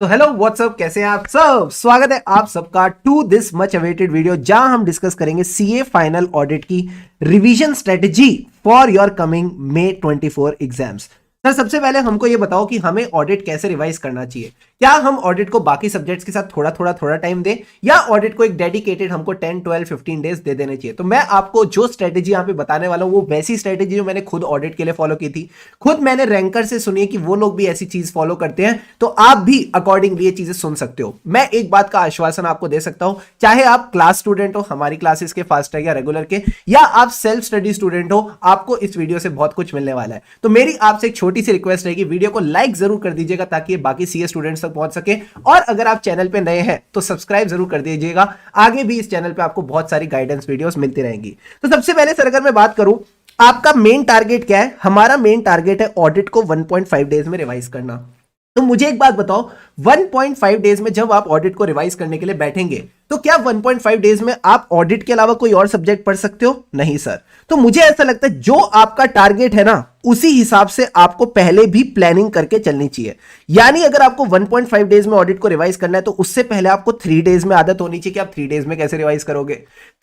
तो hello what's up, कैसे हैं आप सब। स्वागत है आप सबका to this much awaited video, जहां हम डिस्कस करेंगे सीए फाइनल ऑडिट की revision strategy for your coming May 24 exams. Sir, सबसे पहले हमको ये बताओ कि हमें ऑडिट कैसे रिवाइज करना चाहिए। क्या हम ऑडिट को बाकी सब्जेक्ट्स के साथ थोड़ा टाइम दें, या ऑडिट को एक डेडिकेटेड हमको 10, 12, 15 डेज दे देने चाहिए। तो मैं आपको जो स्ट्रेटेजी यहाँ पे बताने वाला हूँ वो वैसी स्ट्रेटेजी जो मैंने खुद ऑडिट के लिए फॉलो की थी। खुद मैंने रैंकर से सुनी है कि वो लोग भी ऐसी चीज फॉलो करते हैं, तो आप भी अकॉर्डिंगली ये चीजें सुन सकते हो। मैं एक बात का आश्वासन आपको दे सकता हूं, चाहे आप क्लास स्टूडेंट हो हमारी क्लासेस के, फास्ट ट्रैक या रेगुलर के, या आप सेल्फ स्टडी स्टूडेंट हो, आपको इस वीडियो से बहुत कुछ मिलने वाला है। तो मेरी आपसे एक छोटी सी रिक्वेस्ट रहेगी, वीडियो को लाइक जरूर कर दीजिएगा ताकि बाकी सीए स्टूडेंट्स तक पहुंच सके, और अगर आप चैनल पे नए हैं तो सब्सक्राइब जरूर कर दीजिएगा। आगे भी इस चैनल पे आपको बहुत सारी गाइडेंस वीडियोस मिलती रहेंगी। तो सबसे पहले सर, अगर मैं बात करूं आपका मेन टारगेट क्या है, हमारा मेन टारगेट है ऑडिट को 1.5 डेज में रिवाइज करना। तो मुझे एक बात बताओ, 1.5 डेज में जब आप ऑडिट को रिवाइज करने के लिए बैठेंगे, तो क्या 1.5 डेज में आप ऑडिट के अलावा कोई और सब्जेक्ट पढ़ सकते हो? नहीं सर। तो मुझे ऐसा लगता है जो आपका टारगेट है ना, उसी हिसाब से आपको पहले भी प्लानिंग करके चलनी चाहिए। यानी अगर आपको 1.5 डेज में ऑडिट को रिवाइज करना है, तो उससे पहले आपको 3 डेज में आदत होनी चाहिए कि आप 3 डेज में कैसे रिवाइज करोगे।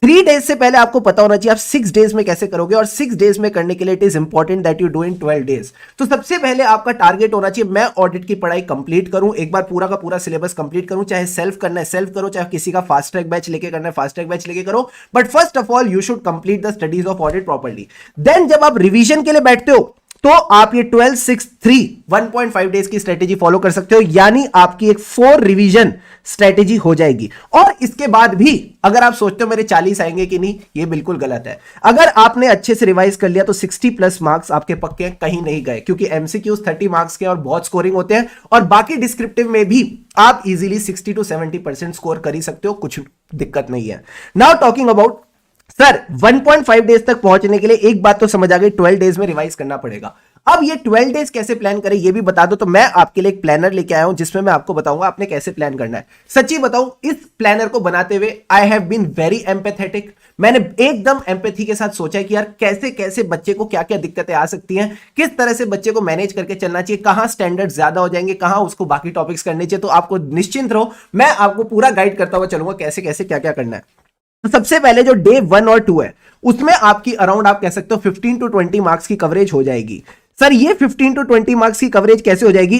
3 डेज से पहले आपको पता होना चाहिए आप 6 डेज में कैसे करोगे, और 6 डेज में करने के लिए it is important that you do in 12 days. तो सबसे पहले आपका टारगेट होना चाहिए मैं ऑडिट की पढ़ाई कंप्लीट करूं, एक बार पूरा का पूरा सिलेबस कंप्लीट करूं। चाहे सेल्फ करना है सेल्फ करो, चाहे किसी का फास्ट ट्रैक बैच लेके करना है फास्ट ट्रैक बैच लेके करो, but first of all you should complete the studies of audit properly. Then जब आप रिवीजन के लिए बैठते हो, तो आप ये 12, 6, 3 1.5 डेज की स्ट्रेटेजी फॉलो कर सकते हो, यानी आपकी एक 4 रिवीजन स्ट्रेटेजी हो जाएगी। और इसके बाद भी अगर आप सोचते हो मेरे 40 आएंगे कि नहीं, ये बिल्कुल गलत है। अगर आपने अच्छे से रिवाइज कर लिया तो 60 प्लस मार्क्स आपके पक्के कहीं नहीं गए, क्योंकि एमसीक्यूज 30 मार्क्स के और बहुत स्कोरिंग होते हैं, और बाकी डिस्क्रिप्टिव में भी आप इजीली 60 to 70% स्कोर कर ही सकते हो, कुछ दिक्कत नहीं है। Now talking about sir 1.5 days तक पहुंचने के लिए एक बात तो समझ आ गई, 12 डेज में रिवाइज करना पड़ेगा। अब ये 12 डेज कैसे प्लान करें ये भी बता दो। तो मैं आपके लिए एक प्लानर लेके आया हूं, जिसमें मैं आपको बताऊंगा आपने कैसे प्लान करना है। सच्ची बताऊं, इस प्लानर को बनाते हुए I have been very empathetic. मैंने एकदम एम्पैथी के साथ सोचा कि यार कैसे कैसे बच्चे को क्या क्या दिक्कतें आ सकती हैं, किस तरह से बच्चे को मैनेज करके चलना चाहिए, कहां स्टैंडर्ड ज्यादा हो जाएंगे, कहां उसको बाकी टॉपिक्स करने चाहिए। तो आपको निश्चिंत रहो, मैं आपको पूरा गाइड करता हुआ चलूंगा कैसे कैसे क्या क्या करना है। तो सबसे पहले जो डे 1 और 2 है, उसमें आपकी अराउंड आप कह सकते हो 15 to 20 मार्क्स की कवरेज हो जाएगी। सर ये 15 to 20 मार्क्स की कवरेज कैसे हो जाएगी?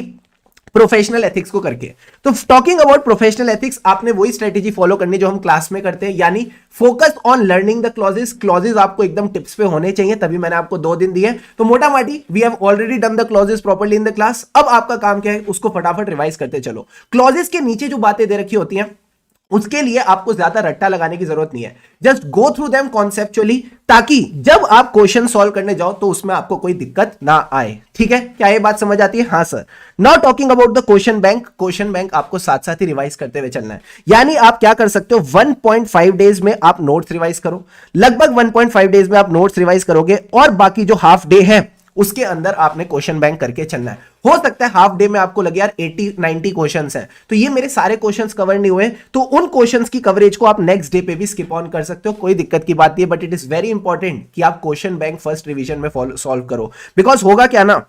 प्रोफेशनल एथिक्स को करके। तो टॉकिंग अबाउट प्रोफेशनल एथिक्स, आपने वही स्ट्रेटेजी फॉलो करनी जो हम क्लास में करते हैं, यानी focus on learning the clauses. Clauses आपको एकदम टिप्स पे होने चाहिए, तभी मैंने आपको 2 दिन दिए। तो मोटा माटी we have already done the clauses properly in the class. अब आपका काम क्या है, उसको फटाफट रिवाइज करते चलो। क्लॉजेस के नीचे जो बातें दे रखी होती हैं, उसके लिए आपको ज्यादा रट्टा लगाने की जरूरत नहीं है। Just go through them conceptually, ताकि जब आप क्वेश्चन सॉल्व करने जाओ तो उसमें आपको कोई दिक्कत ना आए। ठीक है, क्या ये बात समझ आती है? हाँ sir. Now talking about the question bank. Question bank आपको साथ साथ ही रिवाइज करते हुए चलना है। यानी आप क्या कर सकते हो, 1.5 डेज में आप नोट्स रिवाइज करो। लगभग 1.5 डेज में आप नोट्स रिवाइज करोगे, और बाकी जो हाफ डे है उसके अंदर आपने क्वेश्चन बैंक करके चलना है। हो सकता है हाफ डे में आपको लगे यार 80-90 क्वेश्चंस हैं, तो ये मेरे सारे क्वेश्चंस कवर नहीं हुए, तो उन क्वेश्चंस की कवरेज को आप नेक्स्ट डे पे भी स्किप ऑन कर सकते हो, कोई दिक्कत की बात नहीं है। But it is very important कि आप क्वेश्चन बैंक फर्स्ट रिवीजन में सॉल्व करो। बिकॉज होगा क्या ना,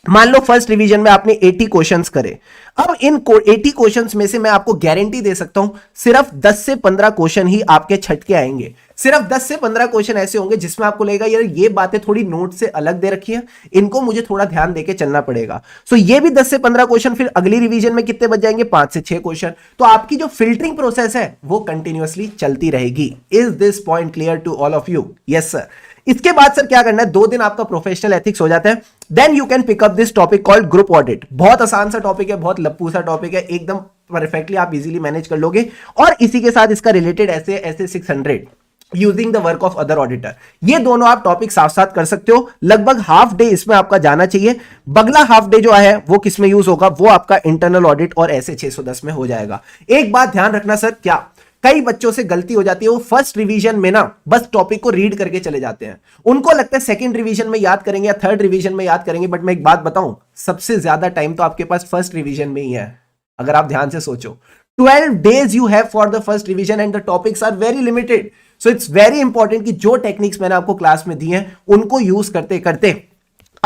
मान लो फर्स्ट रिवीजन में आपने 80 क्वेश्चंस करे। अब इन 80 क्वेश्चंस में से मैं आपको गारंटी दे सकता हूं सिर्फ 10 से 15 क्वेश्चन ही आपके छटके आएंगे। सिर्फ 10 से 15 क्वेश्चन ऐसे होंगे जिसमें आपको लगेगा यार ये बातें थोड़ी नोट से अलग दे रखी है, इनको मुझे थोड़ा ध्यान देके चलना पड़ेगा। सो ये भी 10 से 15 क्वेश्चन फिर अगली रिवीजन में कितने बच जाएंगे, 5 से 6 क्वेश्चन। तो आपकी जो फिल्टरिंग प्रोसेस है वो कंटिन्यूअसली चलती रहेगी। Is this point clear to all of you? Yes sir. इसके बाद सर क्या करना है, 2 दिन आपका प्रोफेशनल एथिक्स हो जाता है। Then you can pick up this topic called group audit. बहुत आसान सा टॉपिक है, बहुत लप्पू सा टॉपिक है, एकदम परफेक्टली आप इजीली मैनेज कर लोगे। और इसी के साथ इसका रिलेटेड ऐसे 600 using the work of other auditor, ये दोनों आप टॉपिक साथ साथ कर सकते हो। लगभग हाफ डे इसमें आपका जाना चाहिए। बगला हाफ डे जो है वो किस में यूज होगा, वो आपका इंटरनल ऑडिट और ऐसे 610 में हो जाएगा। एक बात ध्यान रखना सर, क्या कई बच्चों से गलती हो जाती है, वो फर्स्ट रिवीजन में ना बस टॉपिक को रीड करके चले जाते हैं। उनको लगता है सेकंड रिवीजन में याद करेंगे या थर्ड रिवीजन में याद करेंगे, बट मैं एक बात बताऊं, सबसे ज्यादा टाइम तो आपके पास फर्स्ट रिवीजन में ही है। अगर आप ध्यान से सोचो, 12 days you have for the first revision and the topics are very limited. So it's very important कि जो टेक्निक्स मैंने आपको क्लास में दी हैं उनको यूज करते करते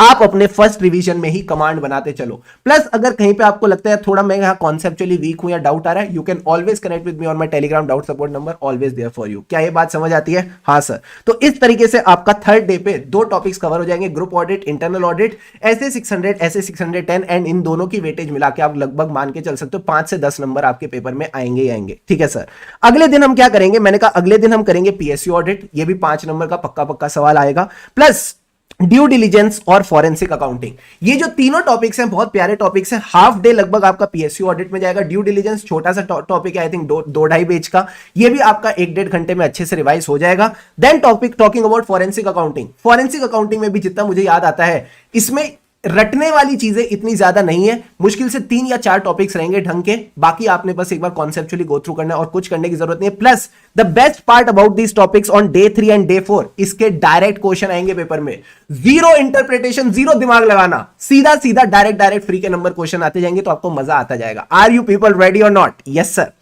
आप अपने फर्स्ट रिवीजन में ही कमांड बनाते चलो। प्लस अगर कहीं पे आपको लगता है थोड़ा मैं यहाँ कॉन्सेप्चुअली वीक हूं या डाउट आ रहा है, you can always connect with me on my Telegram doubt support number, always there for you. क्या ये बात समझ आती है? हाँ सर। तो इस तरीके से आपका थर्ड डे पे दो टॉपिक्स कवर हो जाएंगे, ग्रुप ऑडिट, इंटरनल ऑडिट, ऐसे 600 ऐसे 610, एंड इन दोनों की वेटेज मिला के आप लगभग मान के चल सकते हो 5 से 10 नंबर आपके पेपर में आएंगे ही आएंगे। ठीक है सर। अगले दिन हम क्या करेंगे? मैंने कहा अगले दिन हम करेंगे पीएसयू ऑडिट, ये भी 5 नंबर का पक्का पक्का सवाल आएगा, प्लस ड्यू डिलीजेंस और फॉरेंसिक अकाउंटिंग। ये जो तीनों टॉपिक्स हैं बहुत प्यारे टॉपिक्स हैं। हाफ डे लगभग आपका पीएसयू ऑडिट में जाएगा। ड्यू डिलीजेंस छोटा सा टॉपिक है, आई थिंक 2-2.5 पेज का, ये भी आपका 1-1.5 घंटे में अच्छे से रिवाइज हो जाएगा। Then topic talking about forensic accounting. Forensic accounting में भी जितना मुझे याद आता है इसमें रटने वाली चीजें इतनी ज्यादा नहीं है, मुश्किल से 3 या 4 टॉपिक्स रहेंगे ढंग के, बाकी आपने बस एक बार कॉन्सेप्चुअली गो थ्रू करना है और कुछ करने की जरूरत नहीं है। Plus the best part about these topics on day 3 and day 4, इसके डायरेक्ट क्वेश्चन आएंगे पेपर में, जीरो इंटरप्रिटेशन, जीरो दिमाग लगाना, सीधा सीधा डायरेक्ट फ्री के नंबर क्वेश्चन आते जाएंगे, तो आपको मजा आता जाएगा। आर यू पीपल रेडी और नॉट? Yes sir.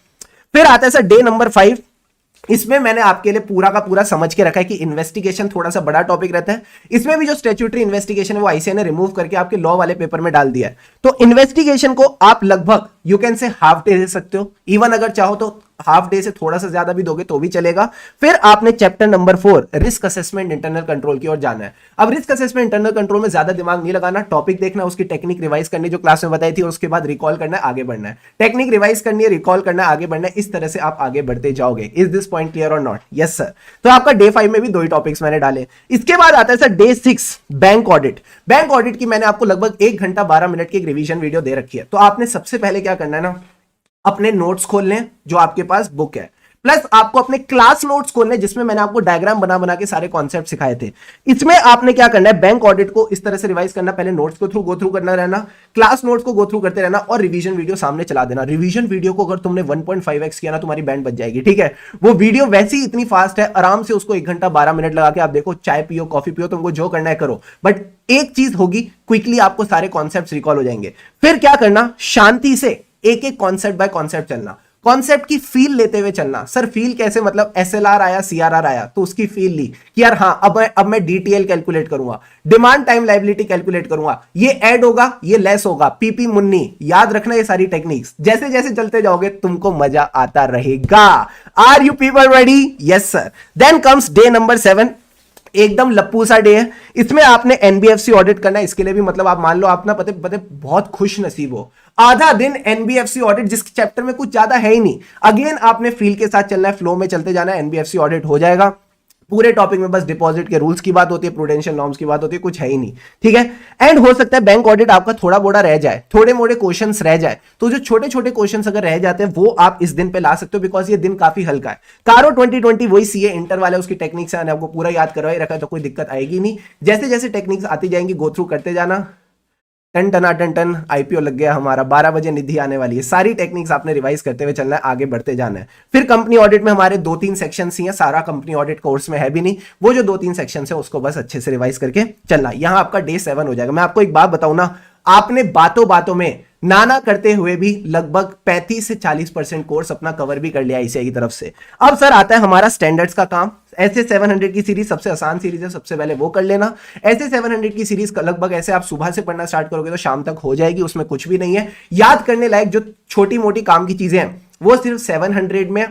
फिर आता है सर डे नंबर 5। इसमें मैंने आपके लिए पूरा का पूरा समझ के रखा है कि इन्वेस्टिगेशन थोड़ा सा बड़ा टॉपिक रहता है। इसमें भी जो स्टैट्यूटरी इन्वेस्टिगेशन है वो आईसीए ने रिमूव करके आपके लॉ वाले पेपर में डाल दिया है। तो इन्वेस्टिगेशन को आप लगभग you can say half day they सकते हो, इवन अगर चाहो तो हाफ डे से थोड़ा सा ज्यादा भी दोगे तो भी चलेगा। फिर आपने chapter number 4 risk assessment internal control की ओर जाना है। अब रिस्क असेसमेंट इंटरनल कंट्रोल में ज्यादा दिमाग नहीं लगाना, टॉपिक देखना, उसकी टेक्निक रिवाइज करनी जो क्लास में बताई थी, उसके बाद रिकॉल करना है, आगे बढ़ना है। टेक्निक रिवाइज करनी है, रिकॉल करना है, आगे बढ़ना है, इस तरह से आप आगे बढ़ते जाओगे। इज दिस पॉइंट क्लियर और नॉट? Yes sir. तो आपका डे 5 में भी 2 ही टॉपिक्स मैंने डाले। इसके बाद आता है sir day 6 bank audit. Bank audit की मैंने आपको लगभग 1 घंटा 12 मिनट की एक रिवीजन वीडियो दे रखी है। तो आपने सबसे पहले क्या करना है ना, अपने नोट्स खोल लें जो आपके पास बुक है, प्लस आपको अपने क्लास नोट्स खोलने जिसमें मैंने आपको डायग्राम बना बना के सारे कॉन्सेप्ट सिखाए थे। इसमें आपने क्या करना है, बैंक ऑडिट को इस तरह से रिवाइज करना, पहले नोट्स को गो थ्रू करना रहना, क्लास नोट्स को गो थ्रू करते रहना और रिवीजन वीडियो सामने चला देना। रिवीजन वीडियो को अगर तुमने 1.5x किया ना, तुम्हारी बैंड बच जाएगी। ठीक है, वो वीडियो वैसे ही इतनी फास्ट है, आराम से उसको 1 घंटा 12 मिनट लगा के आप देखो, चाय पियो, कॉफी पियो, तुमको जो करना है करो, बट एक चीज होगी, क्विकली आपको सारे कॉन्सेप्ट रिकॉल हो जाएंगे। फिर क्या करना, शांति से एक एक कॉन्सेप्ट बाय कॉन्सेप्ट चलना, कॉन्सेप्ट की फील लेते हुए चलना। सर फील कैसे? मतलब एसएलआर आया, सीआरआर आया, तो उसकी फील ली कि यार हाँ अब मैं डीटीएल कैलकुलेट करूंगा, डिमांड टाइम लायबिलिटी कैलकुलेट करूंगा, ये ऐड होगा, ये लेस होगा, पीपी मुन्नी, याद रखना ये सारी टेक्निक्स। जैसे जैसे चलते जाओगे तुमको मजा आता रहेगा। Are you people ready? Yes sir. Then comes day number 7। एकदम लप्पू सा डे है। इसमें आपने एनबीएफसी ऑडिट करना है। इसके लिए भी मतलब आप मान लो आप ना पते बहुत खुश नसीब हो, आधा दिन एनबीएफसी ऑडिट, जिस चैप्टर में कुछ ज्यादा है ही नहीं, अगेन आपने फील के साथ चलना है, फ्लो में चलते जाना है, एनबीएफसी ऑडिट हो जाएगा। पूरे टॉपिक में बस डिपॉजिट के रूल्स की बात होती है, प्रूडेंशियल नॉर्म्स की बात होती है, कुछ है ही नहीं। ठीक है, एंड हो सकता है बैंक ऑडिट आपका थोड़ा बोड़ा रह जाए, थोड़े मोड़े क्वेश्चंस रह जाए, तो जो छोटे छोटे क्वेश्चंस अगर रह जाते हैं वो आप इस दिन पे ला सकते हो, बिकॉज ये दिन काफी हल्का है। कारो 2020 वही सीए इंटर वाले उसकी टेक्निक्स है, आपको पूरा याद करवाई रखा है, तो कोई दिक्कत आएगी नहीं। जैसे जैसे टेक्निक्स आती जाएंगी गो थ्रू करते जाना। टन टना टन टन आईपीओ लग गया हमारा, 12 बजे निधि आने वाली है। सारी टेक्निक्स आपने रिवाइज करते हुए चलना है, आगे बढ़ते जाना है। फिर कंपनी ऑडिट में हमारे 2-3 सेक्शन ही हैं, सारा कंपनी ऑडिट कोर्स में है भी नहीं, वो जो 2-3 सेक्शन है उसको बस अच्छे से रिवाइज करके चलना। यहां आपका डे 7 हो जाएगा। मैं आपको एक बात बताऊं ना, आपने बातों बातों में नाना करते हुए भी लगभग 35 से 40% कोर्स अपना कवर भी कर लिया आईसीआई की तरफ से। अब सर आता है हमारा स्टैंडर्ड्स का काम। ऐसे 700 की सीरीज सबसे आसान सीरीज है, सबसे पहले वो कर लेना। ऐसे 700 की सीरीज लगभग ऐसे आप सुबह से पढ़ना स्टार्ट करोगे तो शाम तक हो जाएगी, उसमें कुछ भी नहीं है। याद करने लायक जो छोटी मोटी काम की चीजें हैं वो सिर्फ 700 में,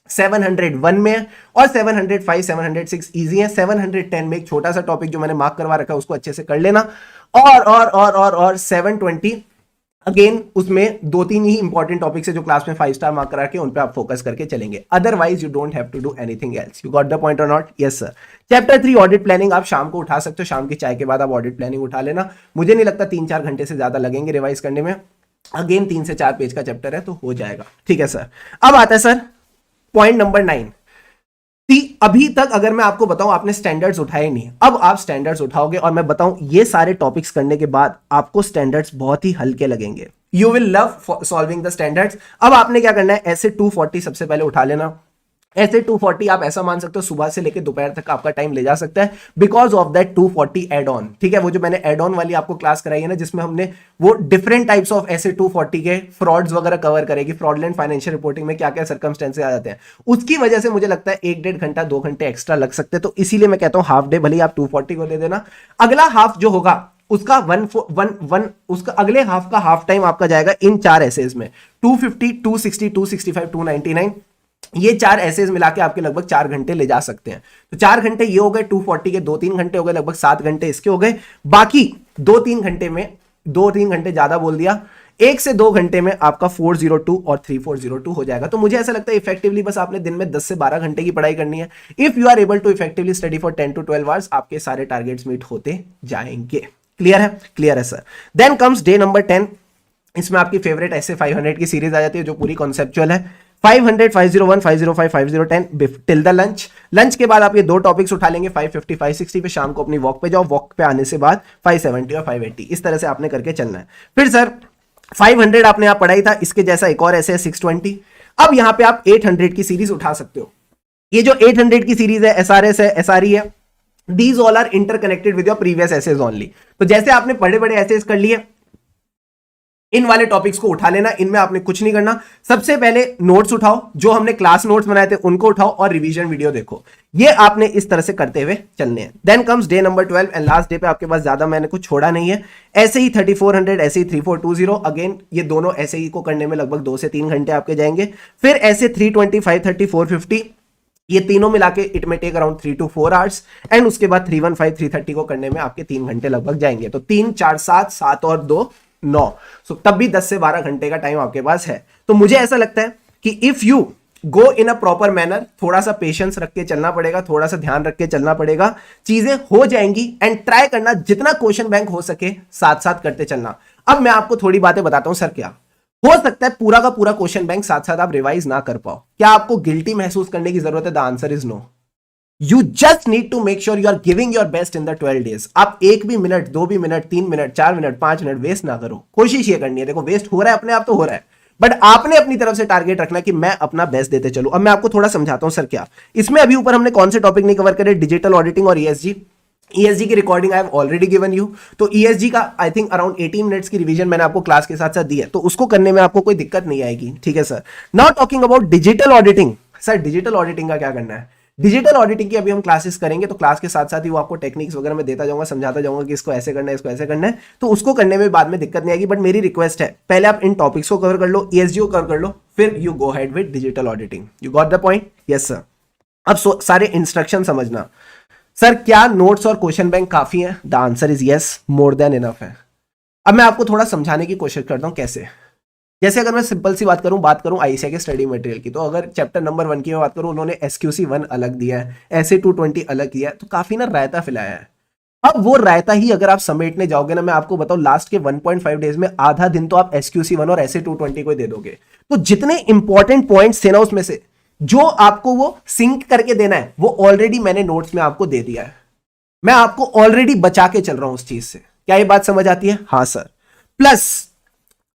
701 में और 705, 706 इजी है। 710 में एक छोटा सा टॉपिक जो मैंने मार्क करवा रखा है उसको अच्छे से कर लेना। और 720 अगेन उसमें 2-3 ही इंपॉर्टेंट टॉपिक्स है जो क्लास में 5 स्टार मार्क करा के उन पे आप फोकस करके चलेंगे। Otherwise you don't have to do anything else. You got the point or not? Yes sir. Chapter 3 audit planning आप शाम को उठा सकते हो, शाम की चाय के बाद आप ऑडिट प्लानिंग उठा लेना। मुझे नहीं लगता 3-4 घंटे से ज्यादा लगेंगे रिवाइज करने में। अगेन 3 से 4 पेज का चैप्टर है तो हो जाएगा। ठीक है सर। अब आता है सर पॉइंट नंबर 9। अभी तक अगर मैं आपको बताऊं आपने स्टैंडर्ड्स उठाए नहीं, अब आप स्टैंडर्ड्स उठाओगे और मैं बताऊं ये सारे टॉपिक्स करने के बाद आपको स्टैंडर्ड्स बहुत ही हल्के लगेंगे। You will love solving the standards. अब आपने क्या करना है, ऐसे 240 सबसे पहले उठा लेना। ऐसे 240 आप ऐसा मान सकते हो सुबह से लेकर दोपहर तक आपका टाइम ले जा सकता है, because of that 240 add on. ठीक है, वो जो मैंने एड ऑन वाली आपको क्लास कराई है ना, जिसमें हमने वो डिफरेंट टाइप्स ऑफ ऐसे 240 के फ्रॉड्स वगैरह कवर करेगी, फ्रॉडलेंट फाइनेंशियल रिपोर्टिंग में क्या क्या सर्कमस्टेंसेस आ जाते हैं, उसकी वजह से मुझे लगता है 1-1.5 घंटा 2 घंटे एक्स्ट्रा लग सकते हैं। तो इसीलिए मैं कहता हूं हाफ डे भले ही आप 240 को दे देना, अगला हाफ जो होगा उसका उसका अगले हाफ का हाफ टाइम आपका जाएगा इन 4 एसेज में, 250, 260, 265, 299। ये 4 एसेज मिला के आपके लगभग 4 घंटे ले जा सकते हैं। तो 4 घंटे ये हो गए 240 के, 2-3 घंटे हो गए, लगभग 7 घंटे इसके हो गए। बाकी 2-3 घंटे में, 2-3 घंटे ज्यादा बोल दिया, 1 से 2 घंटे में आपका 402 और 3402 हो जाएगा। तो मुझे ऐसा लगता है इफेक्टिवली बस आपने दिन में 10 से 12 घंटे की पढ़ाई करनी है। If you are able to effectively study for 10 to 12 hours, आपके सारे टारगेट्स मीट होते जाएंगे। क्लियर है? क्लियर है sir. Then comes day number 10। इसमें आपकी फेवरेट ऐसे 500 की सीरीज आ जाती है जो पूरी कॉन्सेप्चुअल है। 500, 501, 505, 5010 टिल द लंच। लंच के बाद आप ये 2 टॉपिक्स उठा लेंगे, 550, 560 पे शाम को अपनी वॉक पे जाओ, वॉक पे आने से बाद 570 और 580, इस तरह से आपने करके चलना है। फिर सर 500 आपने यहाँ पढ़ाई था, इसके जैसा एक और ऐसे है 620। अब यहाँ पे आप 800 की सीरीज उठा सकते हो। ये जो 800 की सीरीज है, SRS है, SRE है, these all are interconnected with your previous SAs only. तो जैसे आपने बड़े बड़े एसेज कर लिए, इन वाले टॉपिक्स को उठा लेना, इनमें आपने कुछ नहीं करना। सबसे पहले नोट्स उठाओ, जो हमने क्लास नोट्स बनाए थे उनको उठाओ और रिवीजन वीडियो देखो। ये आपने इस तरह से करते हुए चलने हैं। Then comes day number 12 and last day पे आपके पास ज्यादा मैंने कुछ छोड़ा नहीं है। ऐसे ही 3400, ऐसे ही 3420, अगेन ये दोनों ऐसे ही को करने में लगभग 2 से 3 घंटे आपके जाएंगे। फिर ऐसे 320, 530, 450, ये तीनों मिला के इट में take around 3 to 4 hours. And उसके बाद 315, 330 को करने में आपके 3 घंटे लगभग जाएंगे। तो 3, 4, 7, 7 और 2, 9। सो तब भी 10 से 12 घंटे का टाइम आपके पास है। तो मुझे ऐसा लगता है कि if you go in a proper manner, थोड़ा सा पेशेंस रख के चलना पड़ेगा, थोड़ा सा ध्यान रख के चलना पड़ेगा, चीजें हो जाएंगी। एंड ट्राई करना जितना क्वेश्चन बैंक हो सके साथ साथ करते चलना। अब मैं आपको थोड़ी बातें बताता हूं। सर क्या हो सकता है पूरा का पूरा क्वेश्चन बैंक साथ साथ आप रिवाइज ना कर पाओ? क्या आपको गिल्टी महसूस करने की जरूरत है? The answer is no. You just need to make sure you are giving your best in the 12 days। आप 1 भी मिनट, 2 भी minute, 3 minute, 4 minute, 5 minute waste ना करो। कोशिश ये करनी है, देखो वेस्ट हो रहा है अपने आप तो हो रहा है, बट आपने अपनी तरफ से टारगेट रखना कि मैं अपना बेस्ट देते चलूं। अब मैं आपको थोड़ा समझाता हूं। सर क्या इसमें अभी ऊपर हमने कौन से टॉपिक नहीं कवर करे? डिजिटल ऑडिटिंग और ESG। ESG की recording I have already given you. तो ESG का आई थिंक अराउंड 18 मिनट्स की रिवीजन मैंने आपको क्लास के साथ साथ दी है, तो उसको करने में आपको कोई दिक्कत नहीं आएगी। ठीक है sir. Now talking about digital auditing. Sir digital auditing का क्या करना है? डिजिटल ऑडिटिंग की अभी हम क्लासेस करेंगे, तो क्लास के साथ साथ ही वो आपको टेक्निक्स वगैरह में देता जाऊंगा, समझाता जाऊंगा कि इसको ऐसे करना है, इसको ऐसे करना है। तो उसको करने में बाद में दिक्कत नहीं आएगी। बट मेरी रिक्वेस्ट है, पहले आप इन टॉपिक्स को कवर कर लो, ESG को कवर कर लो, फिर you go head with digital auditing. You got the point? Yes sir. अब सारे इंस्ट्रक्शन समझना। सर क्या नोट्स और क्वेश्चन बैंक काफी है? The answer is yes, more than enough है। अब मैं आपको थोड़ा समझाने की कोशिश करता हूं कैसे। जैसे अगर मैं सिंपल सी बात करूं ICSI के स्टडी मटेरियल की, तो अगर चैप्टर नंबर 1 की मैं बात करूं, उन्होंने SQC 1 अलग दिया है, ऐसे 220 अलग दिया है, तो काफी ना रायता फैलाया है। अब वो रायता ही अगर आप समेटने जाओगे ना, मैं आपको बताऊं लास्ट के 1.5 डेज में आधा दिन तो आप SQC 1 और ऐसे 220 को दे दोगे। तो जितने इंपॉर्टेंट पॉइंट्स थे ना उसमें से, जो आपको वो सिंक करके देना है, वो ऑलरेडी मैंने नोट्स में आपको दे दिया है। मैं आपको ऑलरेडी बचा के चल रहा हूं उस चीज से। क्या ये बात समझ आती है? हाँ सर। प्लस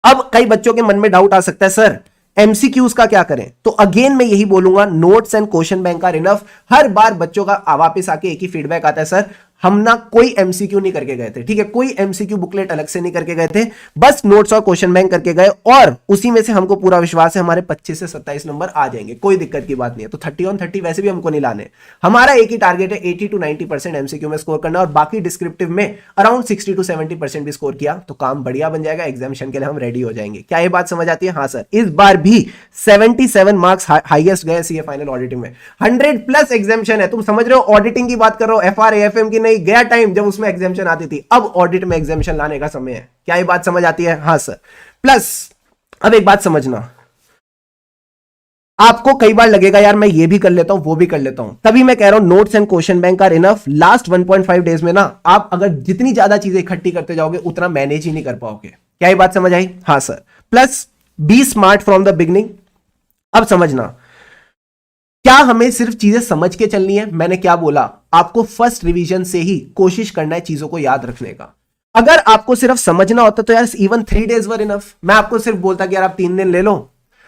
अब कई बच्चों के मन में डाउट आ सकता है, सर MCQs का क्या करें? तो अगेन मैं यही बोलूंगा, notes and question bank are enough. हर बार बच्चों का वापस आके एक ही फीडबैक आता है, सर हम ना कोई MCQ नहीं करके गए थे। ठीक है, कोई MCQ बुकलेट अलग से नहीं करके गए थे, बस नोट्स और क्वेश्चन बैंक करके गए, और उसी में से हमको पूरा विश्वास है हमारे 25 से 27 नंबर आ जाएंगे। कोई दिक्कत की बात नहीं है। तो 30 on 30 वैसे भी हमको नहीं लाने। हमारा एक ही टारगेट है, 80 to 90% MCQ में स्कोर करना, और बाकी डिस्क्रिप्टिव में अराउंड 60 to 70% भी स्कोर किया तो काम बढ़िया बन जाएगा। एग्जामिनेशन के लिए हम रेडी हो जाएंगे। क्या ये बात समझ आती है? हाँ सर। इस बार भी 77 मार्क्स हाईएस्ट गए सीए फाइनल ऑडिटिंग में। 100+ एग्जामिनेशन है। तुम समझ रहे हो, ऑडिटिंग की बात कर रहा हूं, FRA FM की नहीं। गया टाइम जब उसमें एग्जामिनेशन आती थी, अब ऑडिट में एग्जामिनेशन लाने का समय है। क्या ये बात समझ आती है? हाँ सर। प्लस अब एक बात समझना, आपको कई बार लगेगा यार मैं ये भी कर लेता हूं वो भी कर लेता हूं, तभी मैं कह रहा हूं notes and question bank are enough. Last 1.5 days में ना आप अगर जितनी ज्यादा चीजें इकट्ठी करते जाओगे उतना मैनेज ही नहीं कर पाओगे। क्या ये बात समझ आई? हाँ sir. Plus be smart from the beginning. अब समझना, क्या हमें सिर्फ चीजें समझ के चलनी है? मैंने क्या बोला, आपको फर्स्ट रिवीजन से ही कोशिश करना है चीजों को याद रखने का। अगर आपको सिर्फ समझना होता तो यार इवन 3 days वर इनफ। मैं आपको सिर्फ बोलता कि यार आप 3 दिन ले लो,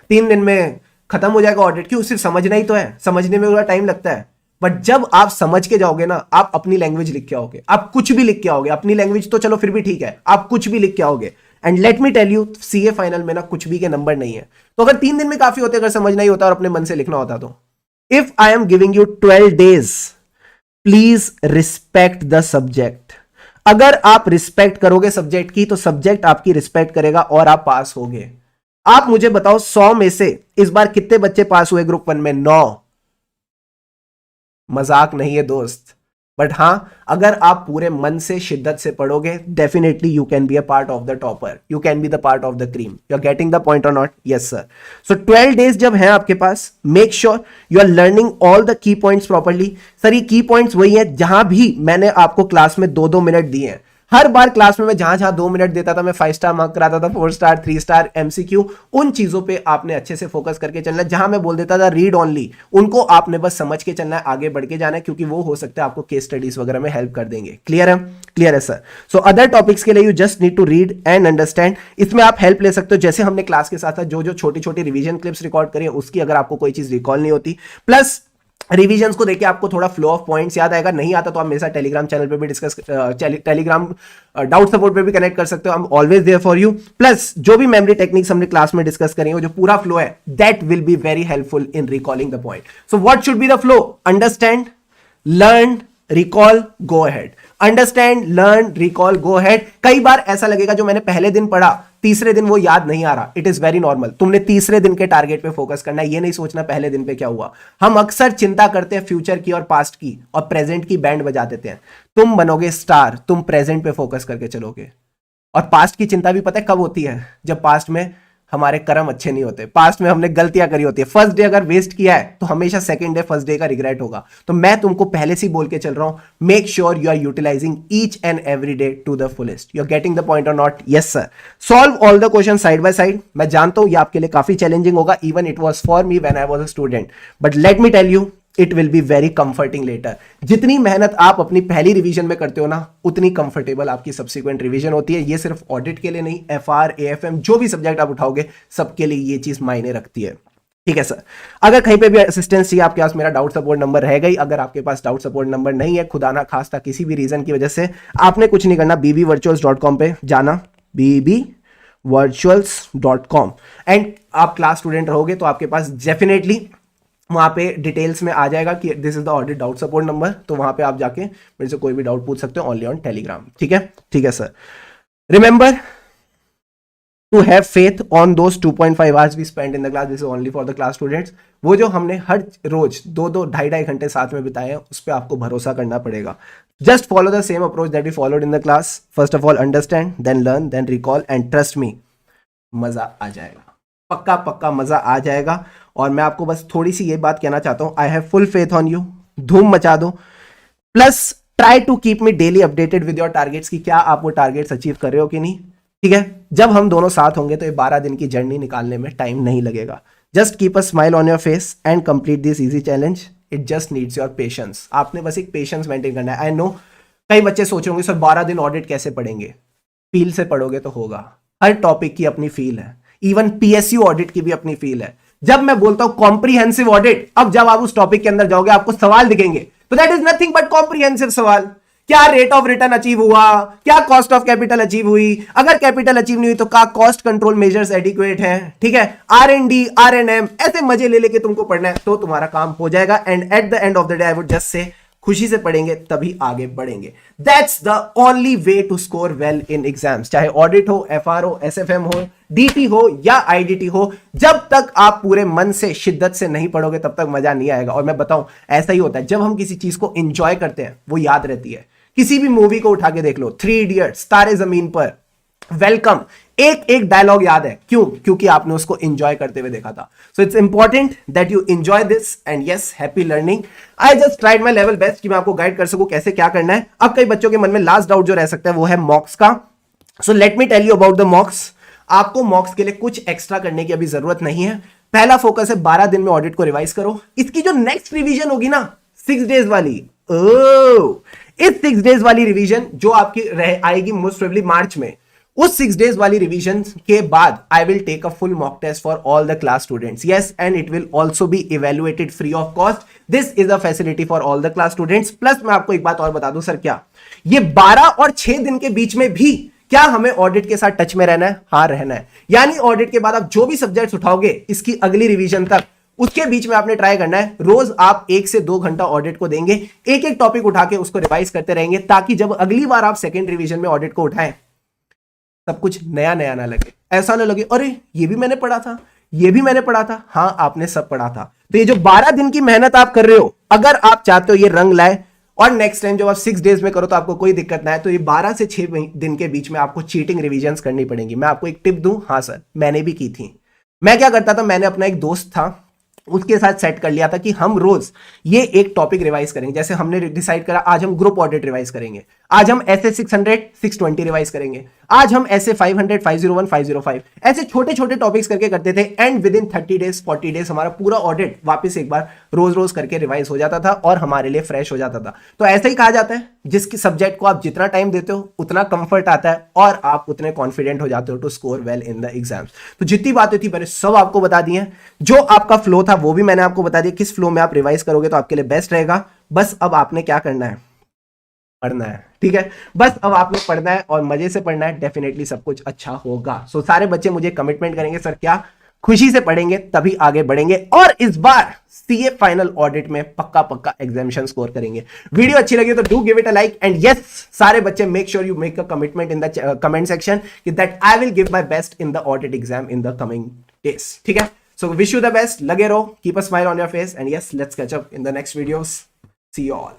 3 दिन में खत्म हो जाएगा ऑडिट। क्यों? सिर्फ समझना ही तो है, समझने में थोड़ा टाइम लगता है। बट जब आप समझ के जाओगे ना, आप अपनी लैंग्वेज लिख के आओगे, आप कुछ भी लिख के आओगे। अपनी लैंग्वेज तो चलो फिर भी ठीक है, आप कुछ भी लिख के आओगे। And let me tell you, CA final में ना कुछ भी के नंबर नहीं है। तो अगर 3 दिन में काफी होते अगर समझना ही होता और अपने मन से लिखना होता तो। If I am giving you 12 days, please respect the subject. अगर आप रिस्पेक्ट करोगे सब्जेक्ट की तो सब्जेक्ट आपकी रिस्पेक्ट करेगा और आप पास होगे। आप मुझे बताओ 100 में से इस बार कितने बच्चे पास हुए ग्रुप 1 में? 9। मजाक नहीं है दोस्त, बट हां, अगर आप पूरे मन से शिद्दत से पढ़ोगे definitely you can be a part of the topper, you can be the part of the cream. You are getting the point or not? Yes sir. So 12 days जब हैं आपके पास, make sure you are learning all the key points properly. Sir ये key points वही है जहां भी मैंने आपको क्लास में 2-2 मिनट दिए हैं। हर बार क्लास में मैं जहां जहां 2 मिनट देता था मैं 5 स्टार मार्क कराता था, 4 स्टार, 3 स्टार, एमसीक्यू। उन चीजों पे आपने अच्छे से फोकस करके चलना है। जहां मैं बोल देता था रीड ओनली, उनको आपने बस समझ के चलना है, आगे बढ़ के जाना है, क्योंकि वो हो सकता है आपको केस स्टडीज वगैरह में हेल्प कर देंगे। क्लियर है? क्लियर है सर। सो अदर टॉपिक्स के लिए you just need to read and understand. इसमें आप हेल्प ले सकते हो, जैसे हमने क्लास के साथ जो जो छोटी छोटी रिवीजन क्लिप्स रिकॉर्ड करी उसकी अगर आपको कोई चीज रिकॉल नहीं होती, प्लस रिवीजन्स को देखिए आपको थोड़ा फ्लो ऑफ पॉइंट्स याद आएगा। नहीं आता तो आप मेरे साथ टेलीग्राम चैनल पे भी डिस्कस, टेलीग्राम डाउट सपोर्ट पे भी कनेक्ट कर सकते हो। I am always there for you. Plus जो भी मेमोरी टेक्निक्स हमने क्लास में डिस्कस करेंगे, जो पूरा फ्लो है, that will be very helpful in recalling the point. So what should be the flow? Understand, learn, recall, go ahead. Understand, learn, recall, go ahead. कई बार ऐसा लगेगा जो मैंने पहले दिन पढ़ा तीसरे दिन वो याद नहीं आ रहा। It is very normal. तुमने तीसरे दिन के टारगेट पे फोकस करना है, ये नहीं सोचना पहले दिन पे क्या हुआ। हम अक्सर चिंता करते हैं फ्यूचर की और पास्ट की, और प्रेजेंट की बैंड बजा देते हैं। तुम बनोगे स्टार, तुम प्रेजेंट पे फोकस करके चलोगे। और पास्ट की चिंता भी पता है कब होती है? जब पास्ट में हमारे कर्म अच्छे नहीं होते, पास्ट में हमने गलतियां करी होती है। फर्स्ट डे अगर वेस्ट किया है तो हमेशा सेकंड डे फर्स्ट डे का रिग्रेट होगा। तो मैं तुमको पहले से बोल के चल रहा हूं, make sure you are utilising each and every day to the fullest. You are getting the point or not? Yes sir. Solve all the question side by side. मैं जानता हूं ये आपके लिए काफी चैलेंजिंग होगा, even it was for me when I was a student, but let me tell you it will be very comforting later. जितनी मेहनत आप अपनी पहली रिवीजन में करते हो ना, उतनी कंफर्टेबल आपकी सब्सिक्वेंट रिवीजन होती है। ये सिर्फ ऑडिट के लिए नहीं, एफआर, एएफएम, जो भी सब्जेक्ट आप उठाओगे सबके लिए ये चीज मायने रखती है। ठीक है सर। अगर कहीं पे भी असिस्टेंस चाहिए आपके पास, मेरा डाउट सपोर्ट नंबर रहेगा ही। अगर आपके पास डाउट सपोर्ट नंबर नहीं है, खुदा ना खास्ता किसी भी रीजन की वजह से, आपने कुछ नहीं करना, bbvirtuals.com पे जाना, bbvirtuals.com, एंड आप क्लास स्टूडेंट रहोगे तो आपके पास डेफिनेटली वहां पे डिटेल्स में आ जाएगा कि this is the audit doubt support number. तो वहां पे आप जाके मेरे से कोई भी डाउट पूछ सकते हो, ओनली ऑन टेलीग्राम। ठीक है? ठीक है sir. Remember to have faith on those 2.5 hours we spend in the class. This is only for the class students. वो जो हमने हर रोज 2-2, 2.5 घंटे साथ में बिताए हैं, उस पर आपको भरोसा करना पड़ेगा। Just follow the same approach that we followed in the class. First of all understand, then learn, then recall, and trust me, मजा आ जाएगा। पक्का पक्का मजा आ जाएगा। और मैं आपको बस थोड़ी सी ये बात कहना चाहता हूं, I have full faith on you. धूम मचा दो। Plus try to keep me daily updated with your targets कि क्या आप वो टारगेट्स अचीव कर रहे हो कि नहीं। ठीक है? जब हम दोनों साथ होंगे तो ये 12 दिन की जर्नी निकालने में टाइम नहीं लगेगा। Just keep a smile on your face and complete this easy challenge. It just needs your patience. आपने बस एक पेशेंस मेंटेन करना है। आई नो कई बच्चे सोच रहे होंगे सर 12 दिन ऑडिट कैसे पढ़ेंगे? फील से पढ़ोगे तो होगा। हर टॉपिक की अपनी फील है, इवन पीएसयू ऑडिट की भी अपनी फील है। जब मैं बोलता हूं कॉम्प्रिहेंसिव ऑडिट, अब जब आप उस टॉपिक के अंदर जाओगे आपको सवाल दिखेंगे, तो that is nothing but comprehensive सवाल। क्या रेट ऑफ रिटर्न अचीव हुआ? क्या कॉस्ट ऑफ कैपिटल अचीव हुई? अगर कैपिटल अचीव नहीं हुई तो क्या कॉस्ट कंट्रोल मेजर्स एडिक्वेट हैं? ठीक है? आरएनडी, आरएनएम, ऐसे मजे ले लेके तुमको पढ़ना है तो तुम्हारा काम हो जाएगा। And at the end of the day I would just say, खुशी से पढ़ेंगे तभी आगे बढ़ेंगे। That's the only way to score well in exams. चाहे ऑडिट हो, एफआर हो, एसएफएम हो, डीटी हो या आईडीटी हो, जब तक आप पूरे मन से शिद्दत से नहीं पढ़ोगे तब तक मजा नहीं आएगा। और मैं बताऊं ऐसा ही होता है, जब हम किसी चीज को एंजॉय करते हैं वो याद रहती है। किसी भी मूवी को उठा के देख लो, 3 इडियट्स, तारे जमीन पर, वेलकम, एक एक डायलॉग याद है। क्यों? क्योंकि आपने उसको एंजॉय करते हुए देखा था। So it's important that you enjoy this and yes, happy learning. I just tried my level best कि मैं आपको गाइड कर सकूं कैसे क्या करना है। अब कई बच्चों के मन में लास्ट डाउट जो रह सकता है वो है मॉक्स का। So let me tell you about the mocks. आपको मॉक्स के लिए कुछ एक्स्ट्रा करने की अभी जरूरत नहीं है। पहला फोकस है 12 दिन में ऑडिट को रिवाइज करो। इसकी जो नेक्स्ट रिवीजन होगी ना 6 डेज वाली, इस 6 डेज वाली रिवीजन जो आपकी आएगी मोस्ट प्रोबेबली मार्च में, उस 6 डेज वाली रिवीजन के बाद I will take a full mock test for all the class students. Yes, and it will also be evaluated free of cost. This is a facility for all the class students. Plus मैं आपको एक बात और बता दूं sir, क्या ये 12 और 6 दिन के बीच में भी क्या हमें ऑडिट के साथ टच में रहना है? हाँ, रहना है। यानी ऑडिट के बाद आप जो भी सब्जेक्ट्स उठाओगे इसकी अगली रिवीजन तक उसके बीच में आपने ट्राई करना है रोज आप 1 से 2 घंटा ऑडिट को देंगे, एक एक टॉपिक उठा के उसको रिवाइज करते रहेंगे, ताकि जब अगली बार आप सेकेंड रिवीजन में ऑडिट को उठाएं सब कुछ नया नया ना लगे, ऐसा ना लगे अरे ये भी मैंने पढ़ा था, ये भी मैंने पढ़ा था। हाँ, आपने सब पढ़ा था। तो ये जो 12 दिन की मेहनत आप कर रहे हो, अगर आप चाहते हो ये रंग लाए और नेक्स्ट टाइम जब आप 6 डेज में करो तो आपको कोई दिक्कत ना है, तो ये 12 से 6 दिन के बीच में आपको चीटिंग रिवीजन्स करनी पड़ेंगी। मैं आपको एक टिप दूं, हाँ सर मैंने भी की थी। मैं क्या करता था, मैंने अपना एक दोस्त था उसके साथ सेट कर लिया था कि हम रोज ये एक टॉपिक रिवाइज करेंगे। जैसे हमने डिसाइड करा आज हम ग्रुप ऑडिट रिवाइज करेंगे, आज हम ऐसे 600 620 रिवाइज करेंगे, आज हम ऐसे 500 501 505, ऐसे छोटे छोटे टॉपिक्स करके करते थे। And with in 30 days 40 days हमारा पूरा ऑडिट वापस एक बार रोज रोज करके रिवाइज हो जाता था और हमारे लिए फ्रेश हो जाता था। तो ऐसा ही कहा जाता है जिसकी सब्जेक्ट को आप जितना टाइम देते हो उतना कंफर्ट आता है और आप उतने कॉन्फिडेंट हो जाते हो to score well in the exams. तो जितनी बातें थी मैंने सब आपको बता दी हैं, जो आपका फ्लो था वो भी मैंने आपको बता दिया, किस फ्लो में आप रिवाइज करोगे तो आपके लिए बेस्ट रहेगा। बस अब आपने क्या करना है, पढ़ना है। ठीक है, बस अब आपने पढ़ना है और मजे से पढ़ना है, डेफिनेटली सब कुछ अच्छा होगा। सो सारे बच्चे मुझे कमिटमेंट करेंगे सर क्या, खुशी से पढ़ेंगे तभी आगे बढ़ेंगे और इस बार सीए फाइनल ऑडिट में पक्का पक्का एग्जामिनेशन स्कोर करेंगे। वीडियो अच्छी लगी तो do give it a like and yes सारे बच्चे make sure you make a commitment in the comment section कि that I will give my best in the audit exam in the coming days. ठीक है, so wish you the best, लगे रहो, keep a smile on your face and yes let's catch up in the next videos, see you all.